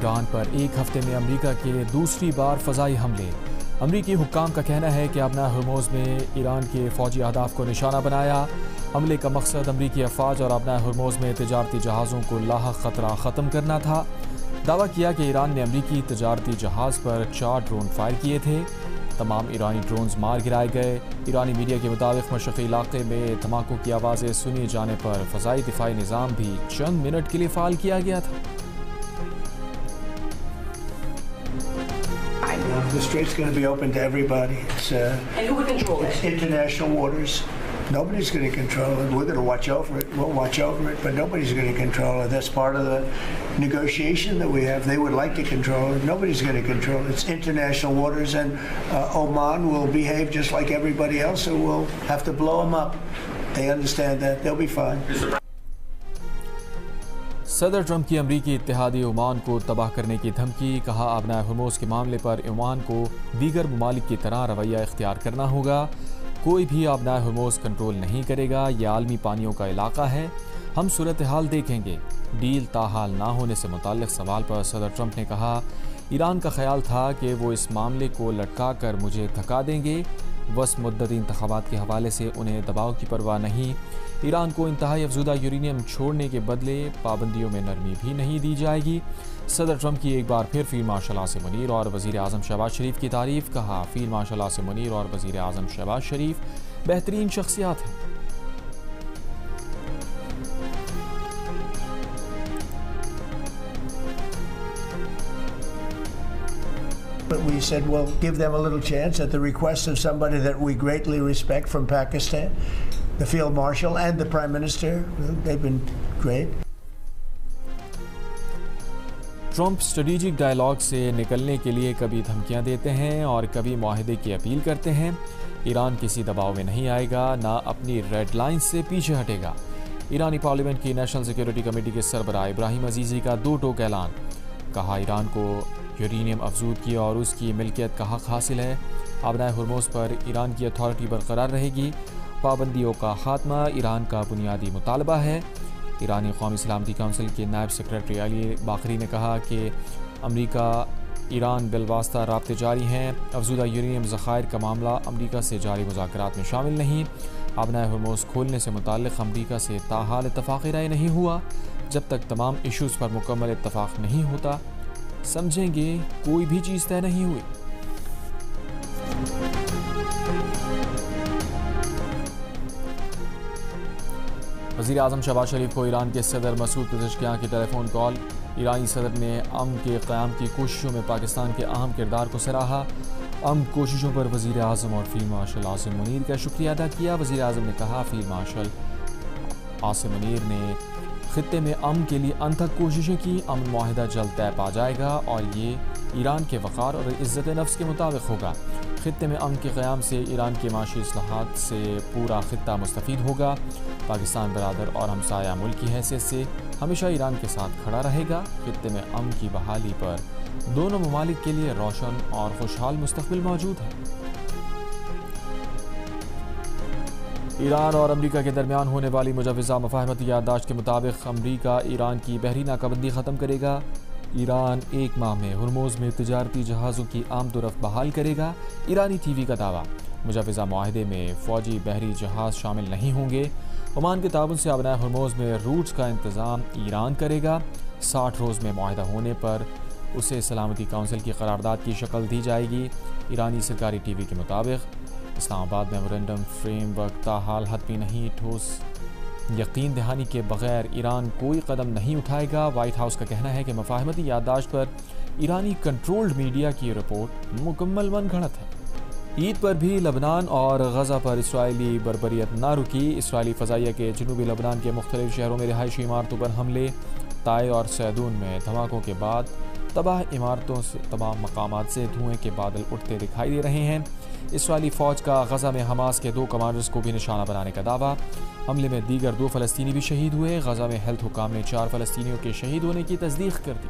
ایران پر ایک ہفتے میں امریکہ کے دوسری بار فضائی حملے۔ امریکی حکام کا کہنا ہے کہ ابنا ہرموز میں ایران کے فوجی اہداف کو نشانہ بنایا۔ حملے کا مقصد امریکی افواج اور ابنا ہرموز میں تجارتی جہازوں کو لاحق خطرہ ختم کرنا تھا۔ دعویٰ کیا کہ ایران نے امریکی تجارتی جہاز پر 4 ڈرون فائر کیے تھے۔ تمام ایرانی ڈرونز مار گرائے گئے۔ ایرانی میڈیا کے مطابق مشرقی علاقے میں دھماکوں کی آوازیں سنے جانے پر فضائی دفاعی نظام بھی چند منٹ کے لیے فعال کیا گیا تھا۔ The strait's going to be open to everybody. And who would control it? International waters. Nobody's going to control it. We're going to watch over it. We'll watch over it, but nobody's going to control it. That's part of the negotiation that we have. They would like to control it. Nobody's going to control it. It's international waters, and Oman will behave just like everybody else, so we'll have to blow them up. They understand that. They'll be fine. صدر Trump کی امریکی اتحادی Oman کو تباہ کرنے کی دھمکی۔ کہا ابنا ہرموز کے معاملے پر عمان کو دیگر ممالک کی طرح رویہ اختیار کرنا ہوگا۔ کوئی بھی ابنا ہرموز کنٹرول نہیں کرے گا۔ یہ عالمی پانیوں کا علاقہ ہے۔ ہم صورتحال دیکھیں گے۔ ڈیل تاحال نہ ہونے سے متعلق سوال پر صدر ٹرمپ نے کہا، ایران کا خیال تھا کہ وہ اس معاملے کو لٹکا کر مجھے دھکا دیں گے۔ وسط مدتی انتخابات کے حوالے سے انہیں دباؤ کی پرواہ نہیں۔ ایران کو انتہائی افزودہ یورینیم چھوڑنے کے بدلے پابندیوں میں نرمی بھی نہیں دی جائے گی۔ صدر ٹرمپ کی ایک بار پھر فیلڈ مارشل عاصم منیر اور وزیر اعظم شہباز شریف کی تعریف۔ کہا، فیلڈ مارشل عاصم منیر اور وزیر اعظم شہباز شریف بہترین شخصیات ہیں۔ But we said, well, give them a little chance at the request of somebody that we greatly respect from Pakistan, the Field Marshal and the Prime Minister. They've been great. Trump strategic dialogue سے نکلنے کے لیے کبھی دھمکیاں دیتے ہیں اور کبھی معاہدے کی اپیل کرتے ہیں۔ ایران کسی دباؤ میں نہیں آئے گا، نہ اپنی ریڈ لائن سے پیچھے ہٹے گا۔ ایرانی پارلیمنٹ کی نیشنل سیکیورٹی کمیٹی کے سربراہ ابراہیم عزیزی کا 2 ٹوک اعلان۔ کہا، ایران کو یورینیم افزودگی اور اس کی ملکیت کا حق حاصل ہے۔ ابنا ہرموز پر ایران کی اتھارٹی برقرار رہے گی۔ پابندیوں کا خاتمہ ایران کا بنیادی مطالبہ ہے۔ ایرانی قومی سلامتی کونسل کے نائب سیکرٹری علی باقری نے کہا کہ امریکہ ایران بالواسطہ رابطے جاری ہیں۔ افزودہ یورینیم ذخائر کا معاملہ امریکہ سے جاری مذاکرات میں شامل نہیں۔ ابنا ہرموز کھولنے سے متعلق امریکہ سے تاحال اتفاقی رائے نہیں ہوا۔ جب تک تمام ایشوز پر مکمل اتفاق نہیں ہوتا، سمجھیں گے کوئی بھی چیز طے نہیں ہوئی۔ وزیر اعظم شہباز شریف کو ایران کے صدر مسعود پزشکیان کی ٹیلی فون کال۔ ایرانی صدر نے امن کے قیام کی کوششوں میں پاکستان کے اہم کردار کو سراہا۔ امن کوششوں پر وزیر اعظم اور فیلڈ مارشل عاصم منیر کا شکریہ ادا کیا۔ وزیر اعظم نے کہا، فیلڈ مارشل عاصم منیر نے خطے میں امن کے لیے انتھک کوششیں کی۔ امن معاہدہ جلد طے پا جائے گا اور یہ ایران کے وقار اور عزت نفس کے مطابق ہوگا۔ خطے میں امن کے قیام سے ایران کی معاشی اصلاحات سے پورا خطہ مستفید ہوگا۔ پاکستان برادر اور ہمسایہ ملک کی حیثیت سے ہمیشہ ایران کے ساتھ کھڑا رہے گا۔ خطے میں امن کی بحالی پر دونوں ممالک کے لیے روشن اور خوشحال مستقبل موجود ہے۔ ایران اور امریکہ کے درمیان ہونے والی مجوزہ مفاہمتی یادداشت کے مطابق امریکہ ایران کی بحری ناکہ بندی ختم کرے گا۔ ایران 1 ماہ میں ہرموز میں تجارتی جہازوں کی آمد و رفت بحال کرے گا۔ ایرانی ٹی وی کا دعویٰ، مجوزہ معاہدے میں فوجی بحری جہاز شامل نہیں ہوں گے۔ عمان کے تعاون سے ابنا ہرموز میں روٹس کا انتظام ایران کرے گا۔ 60 روز میں معاہدہ ہونے پر اسے سلامتی کونسل کی قرارداد کی شکل دی جائے گی۔ ایرانی سرکاری ٹی وی کے مطابق اسلام آباد میمورنڈم فریم ورک تاحال حتمی نہیں۔ ٹھوس یقین دہانی کے بغیر ایران کوئی قدم نہیں اٹھائے گا۔ وائٹ ہاؤس کا کہنا ہے کہ مفاہمتی یادداشت پر ایرانی کنٹرولڈ میڈیا کی رپورٹ مکمل من گھڑت ہے۔ عید پر بھی لبنان اور غزہ پر اسرائیلی بربریت نہ رکی۔ اسرائیلی فضائیہ کے جنوبی لبنان کے مختلف شہروں میں رہائشی عمارتوں پر حملے۔ طائع اور سیدون میں دھماکوں کے بعد تباہ عمارتوں سے تمام مقامات سے دھوئیں کے بادل اٹھتے دکھائی دے رہے ہیں۔ اسرائیلی فوج کا غزہ میں حماس کے 2 کمانڈرز کو بھی نشانہ بنانے کا دعویٰ۔ حملے میں دیگر 2 فلسطینی بھی شہید ہوئے۔ غزہ میں ہیلتھ حکام نے 4 فلسطینیوں کے شہید ہونے کی تصدیق کر دی۔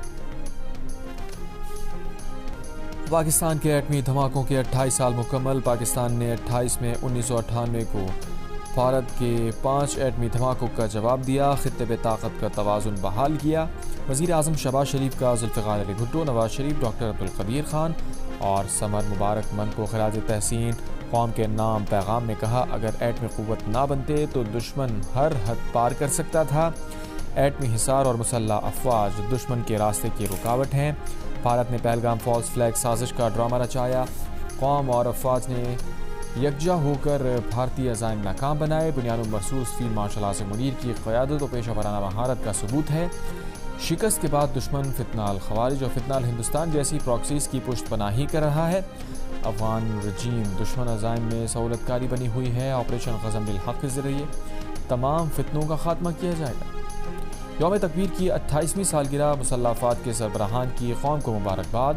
پاکستان کے ایٹمی دھماکوں کے 28 سال مکمل۔ پاکستان نے 28 میں 1998 کو بھارت کے 5 ایٹمی دھماکوں کا جواب دیا، خطے پہ طاقت کا توازن بحال کیا۔ وزیر اعظم شہباز شریف کا ذوالفقار علی بھٹو، نواز شریف، ڈاکٹر عبدالقدیر خان اور سمر مبارک من کو خراج تحسین۔ قوم کے نام پیغام میں کہا، اگر ایٹمی قوت نہ بنتے تو دشمن ہر حد پار کر سکتا تھا۔ ایٹمی حصار اور مسلح افواج دشمن کے راستے کی رکاوٹ ہیں۔ بھارت نے پہلگام فالس فلیگ سازش کا ڈرامہ رچایا، قوم اور افواج نے یکجا ہو کر بھارتی عزائم ناکام بنائے۔ بنیاد مرصوص فیلڈ مارشل عاصم منیر کی قیادت و پیشہ ورانہ مہارت کا ثبوت ہے۔ شکست کے بعد دشمن فتنہ الخوارج اور فتنہ الہندوستان جیسی پراکسیز کی پشت پناہی کر رہا ہے۔ افغان رجیم دشمن عزائم میں سہولت کاری بنی ہوئی ہے۔ آپریشن قسم بالحق کے ذریعے تمام فتنوں کا خاتمہ کیا جائے گا۔ یوم تکبیر کی 28ویں سالگرہ، مسلح افواج کے سربراہان کی قوم کو مبارکباد۔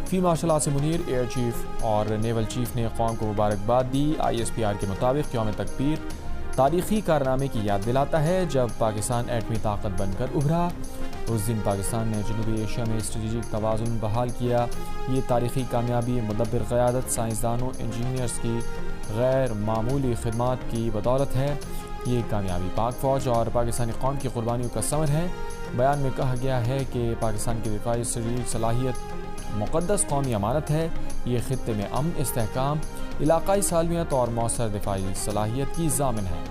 Field marshal Asim Munir, air chief اور نیول چیف نے قوم کو مبارکباد دی۔ ISPR کے مطابق یوم تکبیر تاریخی کارنامے کی یاد دلاتا ہے جب پاکستان ایٹمی طاقت بن کر ابھرا۔ اس دن پاکستان نے جنوبی ایشیا میں اسٹریٹجک توازن بحال کیا۔ یہ تاریخی کامیابی مدبر قیادت، سائنسدانوں، انجینئرز کی غیر معمولی خدمات کی بدولت ہے۔ یہ کامیابی پاک فوج اور پاکستانی قوم کی قربانیوں کا ثمر ہے۔ بیان میں کہا گیا ہے کہ پاکستان کی دفاعی اسٹریٹجک صلاحیت مقدس قومی امانت ہے۔ یہ خطے میں امن، استحکام، علاقائی سالمیت اور مؤثر دفاعی صلاحیت کی ضامن ہے۔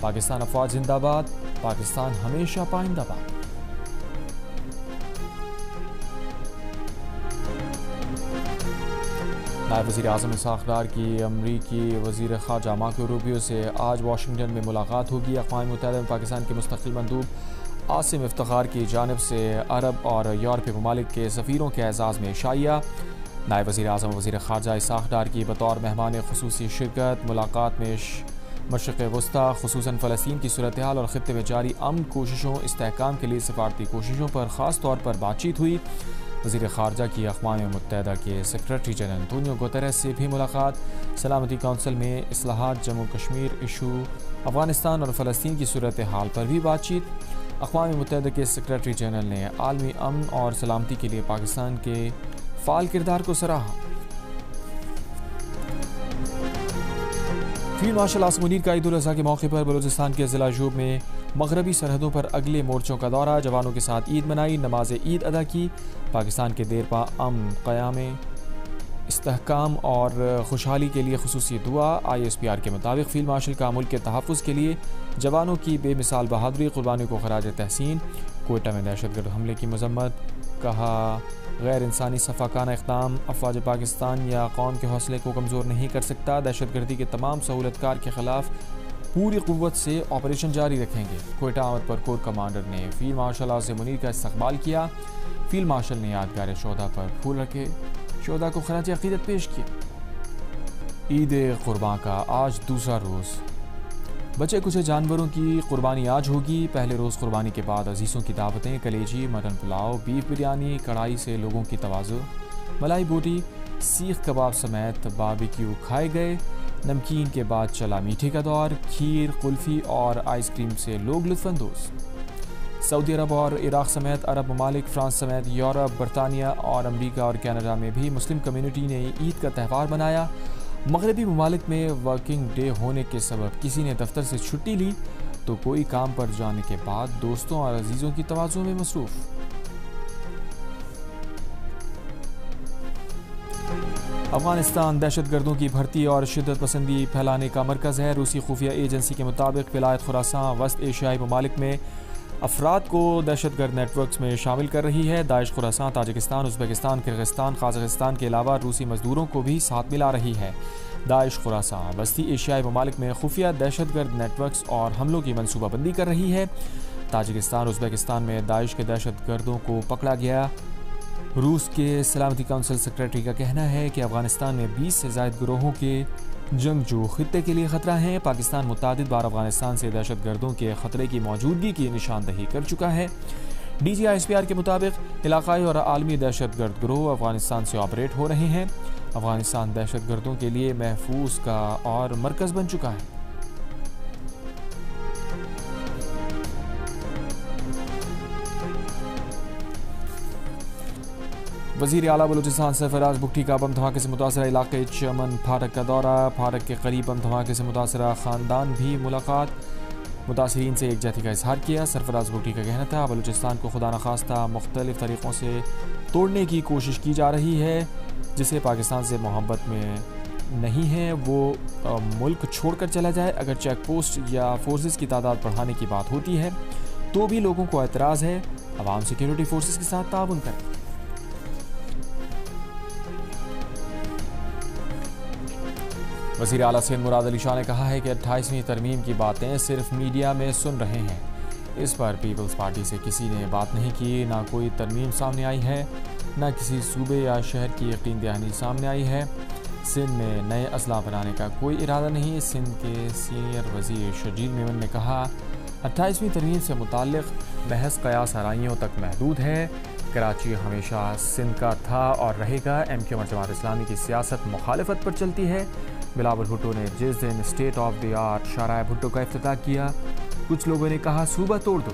پاکستان افواج زندہ باد، پاکستان ہمیشہ پائندہ باد۔ نائب وزیر اعظم اسحاق ڈار کی امریکی وزیر خارجہ مارکو روبیو سے آج واشنگٹن میں ملاقات ہوگی۔ اقوام متحدہ میں پاکستان کے مستقل مندوب عاصم افتخار کی جانب سے عرب اور یورپی ممالک کے سفیروں کے اعزاز میں عشائیہ۔ نائب وزیر اعظم وزیر خارجہ اسحاق ڈار کی بطور مہمان خصوصی شرکت۔ ملاقات میں مشرق وسطیٰ خصوصاً فلسطین کی صورتحال اور خطے میں جاری امن کوششوں، استحکام کے لیے سفارتی کوششوں پر خاص طور پر بات چیت ہوئی۔ وزیر خارجہ کی اقوام متحدہ کے سیکریٹری جنرل انطونیو گوتریس سے بھی ملاقات۔ سلامتی کونسل میں اصلاحات، جموں کشمیر ایشو، افغانستان اور فلسطین کی صورتحال پر بھی بات چیت۔ اقوام متحدہ کے سیکریٹری جنرل نے عالمی امن اور سلامتی کے لیے پاکستان کے فعال کردار کو سراہا۔ فیلڈ مارشل عاصم منیر کا عید الاضحیٰ کے موقع پر بلوچستان کے ضلع جوب میں مغربی سرحدوں پر اگلے مورچوں کا دورہ، جوانوں کے ساتھ عید منائی، نماز عید ادا کی۔ پاکستان کے دیرپا امن، قیام، استحکام اور خوشحالی کے لیے خصوصی دعا۔ ISPR کے مطابق فیلڈ مارشل کا ملک کے تحفظ کے لیے جوانوں کی بے مثال بہادری، قربانیوں کو خراج تحسین۔ کوئٹہ میں دہشت گرد حملے کی مذمت، کہا غیر انسانی صفاقانہ اقدام افواج پاکستان یا قوم کے حوصلے کو کمزور نہیں کر سکتا۔ دہشت گردی کے تمام سہولت کار کے خلاف پوری قوت سے آپریشن جاری رکھیں گے۔ کوئٹہ آمد پر کور کمانڈر نے فیلڈ مارشل عاصم منیر کا استقبال کیا۔ فیلڈ مارشل نے یادگار شہداء پر پھول رکھے، شہداء کو خراج عقیدت پیش کیا۔ عید قرباں کا آج دوسرا روز، بچے کچھ جانوروں کی قربانی آج ہوگی۔ پہلے روز قربانی کے بعد عزیزوں کی دعوتیں، کلیجی، مٹن پلاؤ، بیف بریانی، کڑھائی سے لوگوں کی تواضع، ملائی بوٹی، سیخ کباب سمیت باربیکیو کھائے گئے۔ نمکین کے بعد چلا میٹھے کا دور، کھیر، قلفی اور آئس کریم سے لوگ لطف اندوز۔ سعودی عرب اور عراق سمیت عرب ممالک، فرانس سمیت یورپ، برطانیہ اور امریکہ اور کینیڈا میں بھی مسلم کمیونٹی نے عید کا تہوار منایا۔ مغربی ممالک میں ورکنگ ڈے ہونے کے سبب کسی نے دفتر سے چھٹی لی تو کوئی کام پر جانے کے بعد دوستوں اور عزیزوں کی تواضع میں مصروف۔ افغانستان دہشت گردوں کی بھرتی اور شدت پسندی پھیلانے کا مرکز ہے۔ روسی خفیہ ایجنسی کے مطابق ولایت خراساں وسط ایشیائی ممالک میں افراد کو دہشت گرد نیٹ ورکس میں شامل کر رہی ہے۔ داعش Khorasan Tajikistan, Uzbekistan, Kyrgyzstan, Kazakhstan کے علاوہ روسی مزدوروں کو بھی ساتھ ملا رہی ہے۔ داعش خراساں وسطی ایشیائی ممالک میں خفیہ دہشت گرد نیٹ ورکس اور حملوں کی منصوبہ بندی کر رہی ہے۔ تاجکستان، ازبکستان میں داعش کے دہشت گردوں کو پکڑا گیا۔ روس کے سلامتی کونسل سیکریٹری کا کہنا ہے کہ افغانستان میں 20 سے زائد گروہوں کے جنگجو خطے کے لیے خطرہ ہیں۔ پاکستان متعدد بار افغانستان سے دہشت گردوں کے خطرے کی موجودگی کی نشاندہی کر چکا ہے۔ DGISPR کے مطابق علاقائی اور عالمی دہشت گرد گروہ افغانستان سے آپریٹ ہو رہے ہیں۔ افغانستان دہشت گردوں کے لیے محفوظ کا اور مرکز بن چکا ہے۔ وزیر اعلیٰ بلوچستان سرفراز بگٹی کا بم دھماکے سے متاثرہ علاقے چمن پھاٹک کا دورہ، پھاٹک کے قریب بم دھماکے سے متاثرہ خاندان بھی ملاقات، متاثرین سے یکجہتی کا اظہار کیا۔ سرفراز بگٹی کا کہنا تھا بلوچستان کو خدا نخواستہ مختلف طریقوں سے توڑنے کی کوشش کی جا رہی ہے، جسے پاکستان سے محبت میں نہیں ہے وہ ملک چھوڑ کر چلا جائے۔ اگر چیک پوسٹ یا فورسز کی تعداد بڑھانے کی بات ہوتی ہے تو بھی لوگوں کو اعتراض ہے، عوام سیکیورٹی فورسز کے ساتھ تعاون کریں۔ وزیر اعلیٰ سندھ مراد علی شاہ نے کہا ہے کہ 28ویں ترمیم کی باتیں صرف میڈیا میں سن رہے ہیں، اس پر پیپلز پارٹی سے کسی نے بات نہیں کی، نہ کوئی ترمیم سامنے آئی ہے، نہ کسی صوبے یا شہر کی یقین دہانی سامنے آئی ہے۔ سندھ میں نئے اضلاع بنانے کا کوئی ارادہ نہیں۔ سندھ کے سینئر وزیر شرجیل میمن نے کہا 28ویں ترمیم سے متعلق بحث قیاس آرائیوں تک محدود ہے۔ کراچی ہمیشہ سندھ کا تھا اور رہے گا۔ ایم کیو اور جماعت اسلامی کی سیاست مخالفت پر چلتی ہے۔ بلاول بھٹو نے جس دن اسٹیٹ آف دی آرٹ شاہراہ بھٹو کا افتتاح کیا، کچھ لوگوں نے کہا صوبہ توڑ دو۔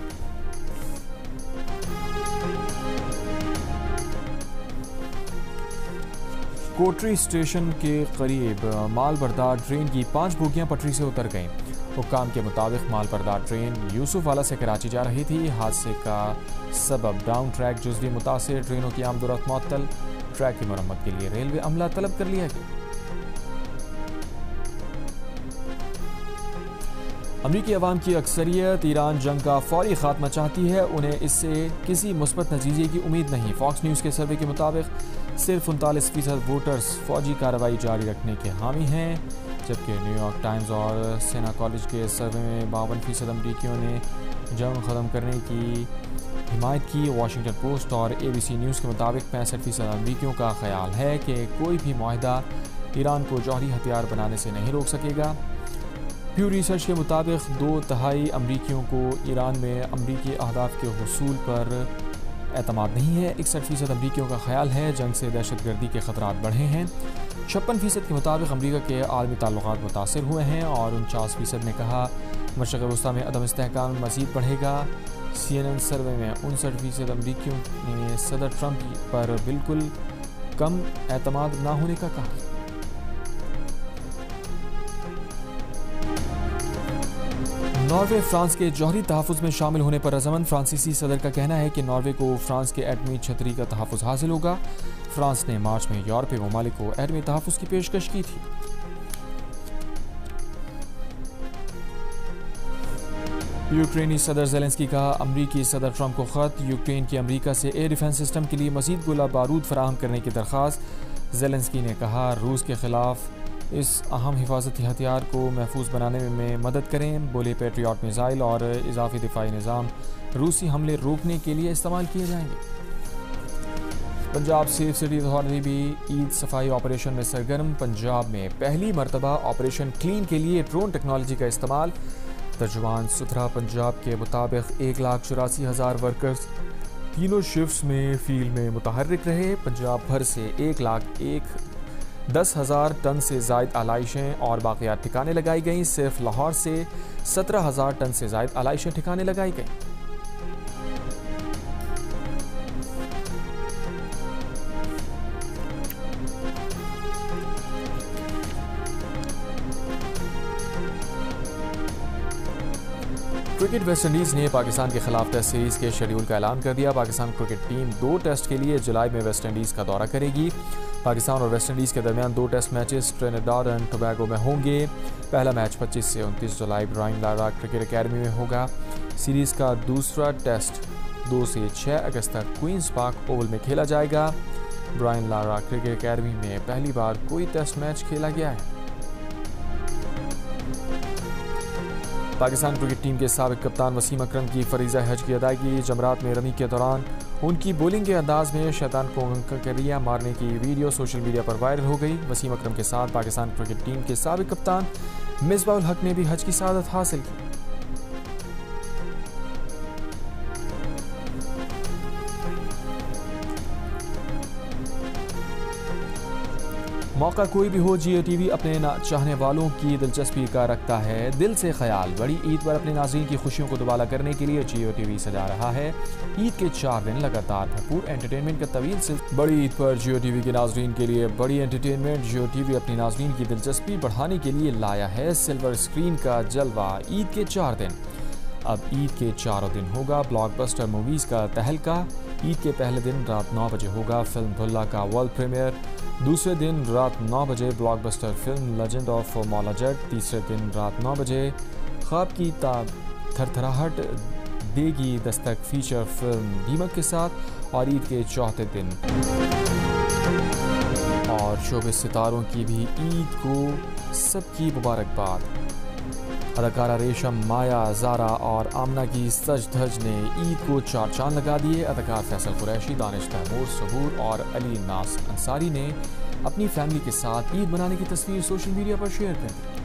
کوٹری اسٹیشن کے قریب مال بردار ٹرین کی 5 بوگیاں پٹری سے اتر گئیں۔ حکام کے مطابق مال بردار ٹرین یوسف والا سے کراچی جا رہی تھی۔ حادثے کا سبب ڈاؤن ٹریک جزوی متاثر، ٹرینوں کی آمد و رفت معطل، ٹریک کی مرمت کے لیے ریلوے عملہ طلب کر لیا گیا۔ امریکی عوام کی اکثریت ایران جنگ کا فوری خاتمہ چاہتی ہے، انہیں اس سے کسی مثبت نتیجے کی امید نہیں۔ فاکس نیوز کے سروے کے مطابق صرف 39% ووٹرز فوجی کارروائی جاری رکھنے کے حامی ہیں، جبکہ نیو یارک ٹائمز اور سینا کالج کے سروے میں 52% امریکیوں نے جنگ ختم کرنے کی حمایت کی۔ واشنگٹن پوسٹ اور ABC نیوز کے مطابق 65% امریکیوں کا خیال ہے کہ کوئی بھی معاہدہ ایران کو جوہری ہتھیار بنانے سے نہیں روک سکے گا۔ پیو ریسرچ کے مطابق 2/3 امریکیوں کو ایران میں امریکی اہداف کے حصول پر اعتماد نہیں ہے۔ 61% امریکیوں کا خیال ہے جنگ سے دہشت گردی کے خطرات بڑھے ہیں۔ 56% کے مطابق امریکہ کے عالمی تعلقات متاثر ہوئے ہیں، اور 49% نے کہا مشرق وسطیٰ میں عدم استحکام مزید بڑھے گا۔ CNN سروے میں 59% امریکیوں نے صدر ٹرمپ پر بالکل کم اعتماد نہ ہونے کا کہا۔ ناروے فرانس کے جوہری تحفظ میں شامل ہونے پر رضامند۔ فرانسیسی صدر کا کہنا ہے کہ ناروے کو فرانس کے ایٹمی چھتری کا تحفظ حاصل ہوگا۔ فرانس نے مارچ میں یورپی ممالک کو ایٹمی تحفظ کی پیشکش کی تھی۔ یوکرینی صدر زیلنسکی کا امریکی صدر ٹرمپ کو خط، یوکرین کی امریکہ سے ایئر ڈیفنس سسٹم کے لیے مزید گولہ بارود فراہم کرنے کی درخواست۔ زیلنسکی نے کہا روس کے خلاف اس اہم حفاظتی ہتھیار کو محفوظ بنانے میں مدد کریں۔ بولے پیٹریاٹ میزائل اور اضافی دفاعی نظام روسی حملے روکنے کے لیے استعمال کیے جائیں گے۔ پنجاب سیف سٹی اتھارٹی بھی عید صفائی آپریشن میں سرگرم۔ پنجاب میں پہلی مرتبہ آپریشن کلین کے لیے ڈرون ٹیکنالوجی کا استعمال۔ ترجمان ستھرا پنجاب کے مطابق 1,84,000 ورکرز تینوں شفٹس میں فیلڈ میں متحرک رہے۔ پنجاب بھر سے 1,10,000 ٹن سے زائد آلائشیں اور باقیات ٹھکانے لگائی گئیں۔ صرف لاہور سے 17,000 ٹن سے زائد آلائشیں ٹھکانے لگائی گئیں۔ کرکٹ ویسٹ انڈیز نے پاکستان کے خلاف ٹیسٹ سیریز کے شیڈول کا اعلان کر دیا۔ پاکستان کرکٹ ٹیم 2 ٹیسٹ کے لیے جولائی میں ویسٹ انڈیز کا دورہ کرے گی۔ پاکستان اور ویسٹ انڈیز کے درمیان 2 ٹیسٹ میچز ٹرینیڈاڈ اینڈ ٹوبیگو میں ہوں گے۔ پہلا میچ 25 سے 29 جولائی برائن لارا کرکٹ اکیڈمی میں ہوگا۔ سیریز کا دوسرا ٹیسٹ 2 سے 6 اگست تک کوئنز پارک اوول میں کھیلا جائے گا۔ برائن لارا کرکٹ اکیڈمی میں پہلی بار کوئی ٹیسٹ میچ کھیلا گیا ہے۔ پاکستان کرکٹ ٹیم کے سابق کپتان وسیم اکرم کی فریضہ حج کی ادائیگی۔ جمرات میں رمی کے دوران ان کی بولنگ کے انداز میں شیطان کو کنکریاں مارنے کی ویڈیو سوشل میڈیا پر وائرل ہو گئی۔ وسیم اکرم کے ساتھ پاکستان کرکٹ ٹیم کے سابق کپتان مصباح الحق نے بھی حج کی سعادت حاصل کی۔ موقع کوئی بھی ہو، جیو ٹی وی اپنے چاہنے والوں کی دلچسپی کا رکھتا ہے دل سے خیال۔ بڑی عید پر اپنے ناظرین کی خوشیوں کو دوبالا کرنے کے لیے جیو ٹی وی سجا رہا ہے عید کے 4 دن لگاتار بھرپور انٹرٹینمنٹ کا طویل سلسلہ۔ بڑی عید پر جیو ٹی وی کے ناظرین کے لیے بڑی انٹرٹینمنٹ۔ جیو ٹی وی اپنی ناظرین کی دلچسپی بڑھانے کے لیے لایا ہے سلور اسکرین کا جلوہ۔ عید کے 4 دن۔ اب عید کے 4 دن ہوگا بلاک بسٹر موویز کا تہلکہ۔ عید کے پہلے دن رات 9 بجے ہوگا فلم بھلا کا ورلڈ پریمیئر۔ دوسرے دن رات 9 بجے block buster film legend of مولا جٹ۔ تیسرے دن رات 9 بجے خواب کی تھرتھراہٹ دے گی دستک فیچر فلم دیمک کے ساتھ۔ اور عید کے چوتھے دن اور شوبز ستاروں کی بھی عید کو سب کی مبارکباد۔ اداکارہ ریشم، مایا، زارا اور آمنہ کی سج دھج نے عید کو 4 چاند لگا دیے۔ اداکار فیصل قریشی، دانش تیمور، سحور اور علی ناس انصاری نے اپنی فیملی کے ساتھ عید منانے کی تصویر سوشل میڈیا پر شیئر کر دی۔